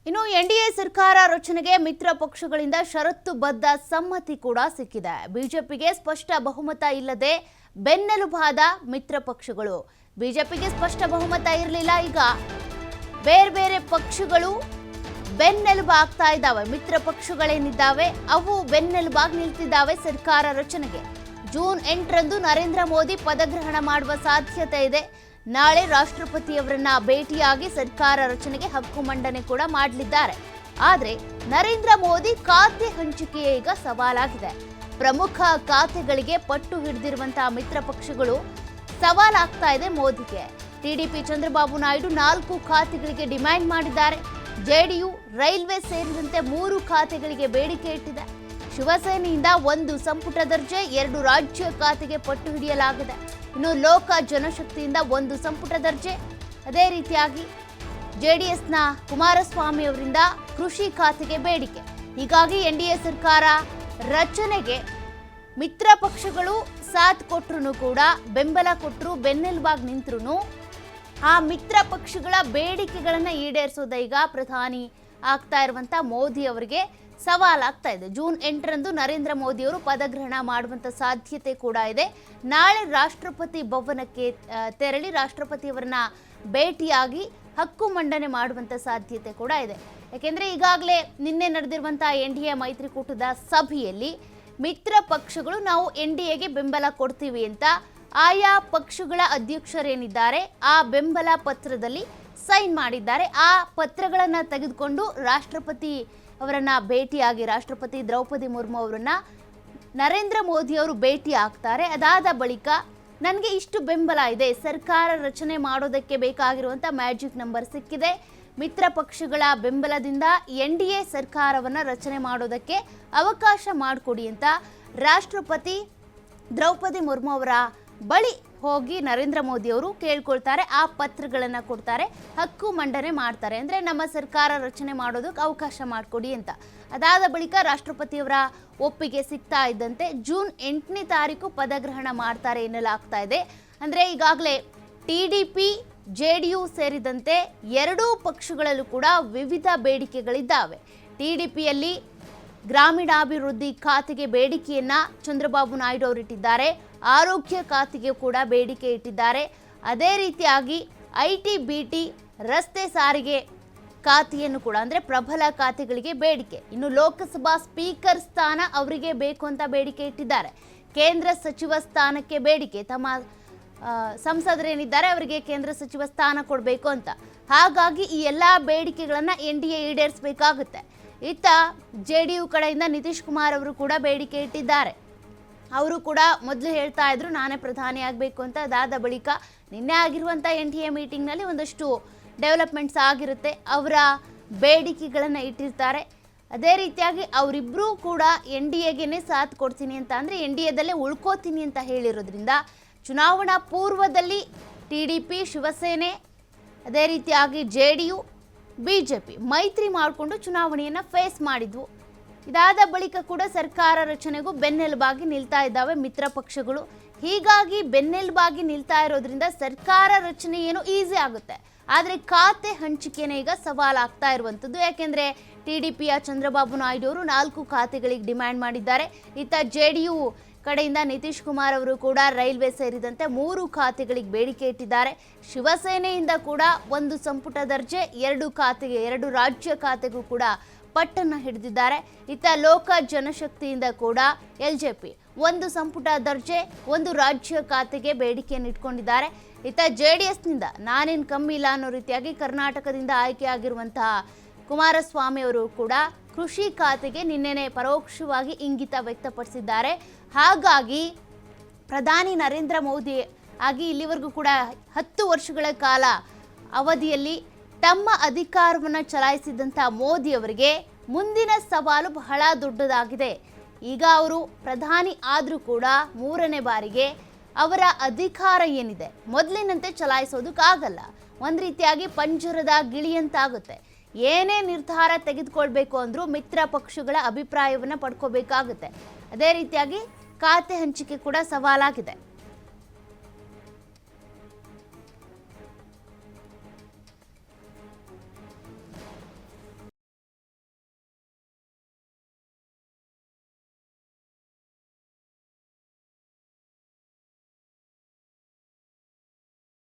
ಇನ್ನು ಎನ್ಡಿಎ ಸರ್ಕಾರ ರಚನೆಗೆ ಮಿತ್ರ ಪಕ್ಷಗಳಿಂದ ಷರತ್ತುಬದ್ಧ ಸಮ್ಮತಿ ಕೂಡ ಸಿಕ್ಕಿದೆ. ಬಿಜೆಪಿಗೆ ಸ್ಪಷ್ಟ ಬಹುಮತ ಇಲ್ಲದೆ ಬೆನ್ನೆಲುಬಾದ ಮಿತ್ರ ಪಕ್ಷಗಳು. ಬಿಜೆಪಿಗೆ ಸ್ಪಷ್ಟ ಬಹುಮತ ಇರಲಿಲ್ಲ, ಈಗ ಬೇರೆ ಬೇರೆ ಪಕ್ಷಗಳು ಬೆನ್ನೆಲುಬು ಆಗ್ತಾ ಇದ್ದಾವೆ. ಮಿತ್ರ ಪಕ್ಷಗಳೇನಿದ್ದಾವೆ ಅವು ಬೆನ್ನೆಲುಬಾಗಿ ನಿಲ್ತಿದ್ದಾವೆ ಸರ್ಕಾರ ರಚನೆಗೆ. ಜೂನ್ 8ರಂದು ನರೇಂದ್ರ ಮೋದಿ ಪದಗ್ರಹಣ ಮಾಡುವ ಸಾಧ್ಯತೆ ಇದೆ. ನಾಳೆ ರಾಷ್ಟ್ರಪತಿಯವರನ್ನ ಭೇಟಿಯಾಗಿ ಸರ್ಕಾರ ರಚನೆಗೆ ಹಕ್ಕು ಮಂಡನೆ ಕೂಡ ಮಾಡಲಿದ್ದಾರೆ. ಆದರೆ ನರೇಂದ್ರ ಮೋದಿ ಖಾತೆ ಹಂಚಿಕೆಯೇ ಈಗ ಸವಾಲಾಗಿದೆ. ಪ್ರಮುಖ ಖಾತೆಗಳಿಗೆ ಪಟ್ಟು ಹಿಡಿದಿರುವಂತಹ ಮಿತ್ರ ಪಕ್ಷಗಳು ಸವಾಲಾಗ್ತಾ ಇದೆ ಮೋದಿಗೆ. ಟಿಡಿಪಿ ಚಂದ್ರಬಾಬು ನಾಯ್ಡು 4 ಖಾತೆಗಳಿಗೆ ಡಿಮ್ಯಾಂಡ್ ಮಾಡಿದ್ದಾರೆ. ಜೆಡಿಯು, ರೈಲ್ವೆ ಸೇರಿದಂತೆ 3 ಖಾತೆಗಳಿಗೆ ಬೇಡಿಕೆ ಇಟ್ಟಿದೆ. ಶಿವಸೇನೆಯಿಂದ 1 ಸಂಪುಟ ದರ್ಜೆ, 2 ರಾಜ್ಯ ಖಾತೆಗೆ ಪಟ್ಟು ಹಿಡಿಯಲಾಗಿದೆ. ಇನ್ನು ಲೋಕ ಜನಶಕ್ತಿಯಿಂದ 1 ಸಂಪುಟ ದರ್ಜೆ, ಅದೇ ರೀತಿಯಾಗಿ ಜೆಡಿಎಸ್ನ ಕುಮಾರಸ್ವಾಮಿ ಅವರಿಂದ ಕೃಷಿ ಖಾತೆಗೆ ಬೇಡಿಕೆ. ಹೀಗಾಗಿ ಎನ್ಡಿಎ ಸರ್ಕಾರ ರಚನೆಗೆ ಮಿತ್ರ ಪಕ್ಷಗಳು ಸಾಥ್ ಕೊಟ್ಟರು ಕೂಡ, ಬೆಂಬಲ ಕೊಟ್ಟರು, ಬೆನ್ನೆಲುಬಾಗಿ ನಿಂತರು ಆ ಮಿತ್ರ ಪಕ್ಷಗಳ ಬೇಡಿಕೆಗಳನ್ನು ಈಡೇರಿಸೋದ ಈಗ ಪ್ರಧಾನಿ ಆಗ್ತಾ ಇರುವಂತ ಮೋದಿ ಅವರಿಗೆ ಸವಾಲಾಗ್ತಾ ಇದೆ. ಜೂನ್ 8ರಂದು ನರೇಂದ್ರ ಮೋದಿ ಅವರು ಪದಗ್ರಹಣ ಮಾಡುವಂತ ಸಾಧ್ಯತೆ ಕೂಡ ಇದೆ. ನಾಳೆ ರಾಷ್ಟ್ರಪತಿ ಭವನಕ್ಕೆ ತೆರಳಿ ರಾಷ್ಟ್ರಪತಿಯವರನ್ನ ಭೇಟಿಯಾಗಿ ಹಕ್ಕು ಮಂಡನೆ ಮಾಡುವಂತ ಸಾಧ್ಯತೆ ಕೂಡ ಇದೆ. ಯಾಕೆಂದ್ರೆ ಈಗಾಗಲೇ ನಿನ್ನೆ ನಡೆದಿರುವಂತಹ ಎನ್ಡಿಎ ಮೈತ್ರಿಕೂಟದ ಸಭೆಯಲ್ಲಿ ಮಿತ್ರ ಪಕ್ಷಗಳು ನಾವು ಎನ್ಡಿಎಗೆ ಬೆಂಬಲ ಕೊಡ್ತೀವಿ ಅಂತ ಆಯಾ ಪಕ್ಷಗಳ ಅಧ್ಯಕ್ಷರೇನಿದ್ದಾರೆ ಆ ಬೆಂಬಲ ಪತ್ರದಲ್ಲಿ ಸೈನ್ ಮಾಡಿದ್ದಾರೆ. ಆ ಪತ್ರಗಳನ್ನು ತೆಗೆದುಕೊಂಡು ರಾಷ್ಟ್ರಪತಿ ಅವರನ್ನ ಭೇಟಿಯಾಗಿ ರಾಷ್ಟ್ರಪತಿ ದ್ರೌಪದಿ ಮುರ್ಮು ಅವರನ್ನ ನರೇಂದ್ರ ಮೋದಿ ಅವರು ಭೇಟಿ ಆಗ್ತಾರೆ. ಅದಾದ ಬಳಿಕ ನನಗೆ ಇಷ್ಟು ಬೆಂಬಲ ಇದೆ, ಸರ್ಕಾರ ರಚನೆ ಮಾಡೋದಕ್ಕೆ ಬೇಕಾಗಿರುವಂಥ ಮ್ಯಾಜಿಕ್ ನಂಬರ್ ಸಿಕ್ಕಿದೆ, ಮಿತ್ರ ಪಕ್ಷಗಳ ಬೆಂಬಲದಿಂದ ಎನ್ಡಿಎ ಸರ್ಕಾರವನ್ನು ರಚನೆ ಮಾಡೋದಕ್ಕೆ ಅವಕಾಶ ಮಾಡಿಕೊಡಿ ಅಂತ ರಾಷ್ಟ್ರಪತಿ ದ್ರೌಪದಿ ಮುರ್ಮು ಅವರ ಬಳಿ ಹೋಗಿ ನರೇಂದ್ರ ಮೋದಿ ಅವರು ಕೇಳ್ಕೊಳ್ತಾರೆ. ಆ ಪತ್ರಗಳನ್ನು ಕೊಡ್ತಾರೆ, ಹಕ್ಕು ಮಂಡನೆ ಮಾಡ್ತಾರೆ. ಅಂದರೆ ನಮ್ಮ ಸರ್ಕಾರ ರಚನೆ ಮಾಡೋದಕ್ಕೆ ಅವಕಾಶ ಮಾಡಿಕೊಡಿ ಅಂತ. ಅದಾದ ಬಳಿಕ ರಾಷ್ಟ್ರಪತಿಯವರ ಒಪ್ಪಿಗೆ ಸಿಗ್ತಾ ಇದ್ದಂತೆ ಜೂನ್ 8ನೇ ತಾರೀಕು ಪದಗ್ರಹಣ ಮಾಡ್ತಾರೆ ಎನ್ನಲಾಗ್ತಾ ಇದೆ. ಅಂದರೆ ಈಗಾಗಲೇ ಟಿಡಿಪಿ, ಜೆಡಿಯು ಸೇರಿದಂತೆ 2 ಪಕ್ಷಗಳಲ್ಲೂ ಕೂಡ ವಿವಿಧ ಬೇಡಿಕೆಗಳಿದ್ದಾವೆ. ಟಿಡಿಪಿಯಲ್ಲಿ ಗ್ರಾಮೀಣಾಭಿವೃದ್ಧಿ ಖಾತೆಗೆ ಬೇಡಿಕೆಯನ್ನ ಚಂದ್ರಬಾಬು ನಾಯ್ಡು ಅವರು ಇಟ್ಟಿದ್ದಾರೆ. ಆರೋಗ್ಯ ಖಾತೆಗೆ ಕೂಡ ಬೇಡಿಕೆ ಇಟ್ಟಿದ್ದಾರೆ. ಅದೇ ರೀತಿಯಾಗಿ ಐಟಿ, ಬಿಟಿ, ರಸ್ತೆ ಸಾರಿಗೆ ಖಾತೆಯನ್ನು ಕೂಡ, ಅಂದರೆ ಪ್ರಬಲ ಖಾತೆಗಳಿಗೆ ಬೇಡಿಕೆ. ಇನ್ನು ಲೋಕಸಭಾ ಸ್ಪೀಕರ್ ಸ್ಥಾನ ಅವರಿಗೆ ಬೇಕು ಅಂತ ಬೇಡಿಕೆ ಇಟ್ಟಿದ್ದಾರೆ. ಕೇಂದ್ರ ಸಚಿವ ಸ್ಥಾನಕ್ಕೆ ಬೇಡಿಕೆ, ತಮ್ಮ ಸಂಸದರೇನಿದ್ದಾರೆ ಅವರಿಗೆ ಕೇಂದ್ರ ಸಚಿವ ಸ್ಥಾನ ಕೊಡಬೇಕು ಅಂತ. ಹಾಗಾಗಿ ಈ ಎಲ್ಲ ಬೇಡಿಕೆಗಳನ್ನು ಎನ್ಡಿಎ ಈಡೇರಿಸಬೇಕಾಗುತ್ತೆ. ಇತ್ತ ಜೆಡಿಯು ಕಡೆಯಿಂದ ನಿತೀಶ್ ಕುಮಾರ್ ಅವರು ಕೂಡ ಬೇಡಿಕೆ ಇಟ್ಟಿದ್ದಾರೆ. ಅವರು ಕೂಡ ಮೊದಲು ಹೇಳ್ತಾ ಇದ್ರು ನಾನೇ ಪ್ರಧಾನಿ ಆಗಬೇಕು ಅಂತ. ಅದಾದ ಬಳಿಕ ನಿನ್ನೆ ಆಗಿರುವಂಥ ಎನ್ಡಿಎ ಮೀಟಿಂಗ್ನಲ್ಲಿ ಒಂದಷ್ಟು ಡೆವಲಪ್ಮೆಂಟ್ಸ್ ಆಗಿರುತ್ತೆ, ಅವರ ಬೇಡಿಕೆಗಳನ್ನು ಇಟ್ಟಿರ್ತಾರೆ. ಅದೇ ರೀತಿಯಾಗಿ ಅವರಿಬ್ಬರೂ ಕೂಡ ಎನ್ಡಿಎಗೆ ಸಾಥ್ ಕೊಡ್ತೀನಿ ಅಂತ, ಅಂದರೆ ಎನ್ಡಿಎದಲ್ಲೇ ಉಳ್ಕೋತೀನಿ ಅಂತ ಹೇಳಿರೋದ್ರಿಂದ ಚುನಾವಣಾ ಪೂರ್ವದಲ್ಲಿ ಟಿಡಿಪಿ, ಶಿವಸೇನೆ, ಅದೇ ರೀತಿಯಾಗಿ ಜೆಡಿಯು, ಬಿಜೆಪಿ ಮೈತ್ರಿ ಮಾಡಿಕೊಂಡು ಚುನಾವಣೆಯನ್ನು ಫೇಸ್ ಮಾಡಿದ್ವು. ಇದಾದ ಬಳಿಕ ಕೂಡ ಸರ್ಕಾರ ರಚನೆಗೂ ಬೆನ್ನೆಲುಬಾಗಿ ನಿಲ್ತಾ ಇದ್ದಾವೆ ಮಿತ್ರ ಪಕ್ಷಗಳು. ಹೀಗಾಗಿ ಬೆನ್ನೆಲುಬಾಗಿ ನಿಲ್ತಾ ಇರೋದ್ರಿಂದ ಸರ್ಕಾರ ರಚನೆ ಏನು ಈಸಿ ಆಗುತ್ತೆ. ಆದರೆ ಖಾತೆ ಹಂಚಿಕೆನೇ ಈಗ ಸವಾಲಾಗ್ತಾ ಇರುವಂಥದ್ದು. ಯಾಕೆಂದರೆ ಟಿಡಿಪಿಯ ಚಂದ್ರಬಾಬು ನಾಯ್ಡು ಅವರು 4 ಖಾತೆಗಳಿಗೆ ಡಿಮ್ಯಾಂಡ್ ಮಾಡಿದ್ದಾರೆ. ಇತ್ತ ಜೆಡಿಯು ಕಡೆಯಿಂದ ನಿತೀಶ್ ಕುಮಾರ್ ಅವರು ಕೂಡ ರೈಲ್ವೆ ಸೇರಿದಂತೆ 3 ಖಾತೆಗಳಿಗೆ ಬೇಡಿಕೆ ಇಟ್ಟಿದ್ದಾರೆ. ಶಿವಸೇನೆಯಿಂದ ಕೂಡ 1 ಸಂಪುಟ ದರ್ಜೆ, 2 ಖಾತೆಗೆ, 2 ರಾಜ್ಯ ಖಾತೆಗೂ ಕೂಡ ಪಟ್ಟನ್ನು ಹಿಡಿದಿದ್ದಾರೆ. ಇತ್ತ ಲೋಕ ಜನಶಕ್ತಿಯಿಂದ ಕೂಡ ಎಲ್ಜೆಪಿ 1 ಸಂಪುಟ ದರ್ಜೆ, 1 ರಾಜ್ಯ ಖಾತೆಗೆ ಬೇಡಿಕೆಯನ್ನು ಇಟ್ಕೊಂಡಿದ್ದಾರೆ. ಇತ್ತ ಜೆಡಿಎಸ್ನಿಂದ ನಾನೇನು ಕಮ್ಮಿ ಇಲ್ಲ ಅನ್ನೋ ರೀತಿಯಾಗಿ ಕರ್ನಾಟಕದಿಂದ ಆಯ್ಕೆಯಾಗಿರುವಂತಹ ಕುಮಾರಸ್ವಾಮಿ ಅವರು ಕೂಡ ಕೃಷಿ ಖಾತೆಗೆ ನಿನ್ನೆನೆ ಪರೋಕ್ಷವಾಗಿ ಇಂಗಿತ ವ್ಯಕ್ತಪಡಿಸಿದ್ದಾರೆ. ಹಾಗಾಗಿ ಪ್ರಧಾನಿ ನರೇಂದ್ರ ಮೋದಿ ಆಗಿ ಇಲ್ಲಿವರೆಗೂ ಕೂಡ 10 ವರ್ಷಗಳ ಕಾಲ ಅವಧಿಯಲ್ಲಿ ತಮ್ಮ ಅಧಿಕಾರವನ್ನು ಚಲಾಯಿಸಿದಂಥ ಮೋದಿ ಅವರಿಗೆ ಮುಂದಿನ ಸವಾಲು ಬಹಳ ದೊಡ್ಡದಾಗಿದೆ. ಈಗ ಅವರು ಪ್ರಧಾನಿ ಆದರೂ ಕೂಡ 3ನೇ ಬಾರಿಗೆ ಅವರ ಅಧಿಕಾರ ಏನಿದೆ ಮೊದಲಿನಂತೆ ಚಲಾಯಿಸೋದಕ್ಕಾಗಲ್ಲ. ಒಂದು ರೀತಿಯಾಗಿ ಪಂಜರದ ಗಿಳಿಯಂತಾಗುತ್ತೆ. ಏನೇ ನಿರ್ಧಾರ ತೆಗೆದುಕೊಳ್ಬೇಕು ಅಂದರೂ ಮಿತ್ರ ಪಕ್ಷಗಳ ಅಭಿಪ್ರಾಯವನ್ನು ಪಡ್ಕೋಬೇಕಾಗುತ್ತೆ. ಅದೇ ರೀತಿಯಾಗಿ ಖಾತೆ ಹಂಚಿಕೆ ಕೂಡ ಸವಾಲಾಗಿದೆ.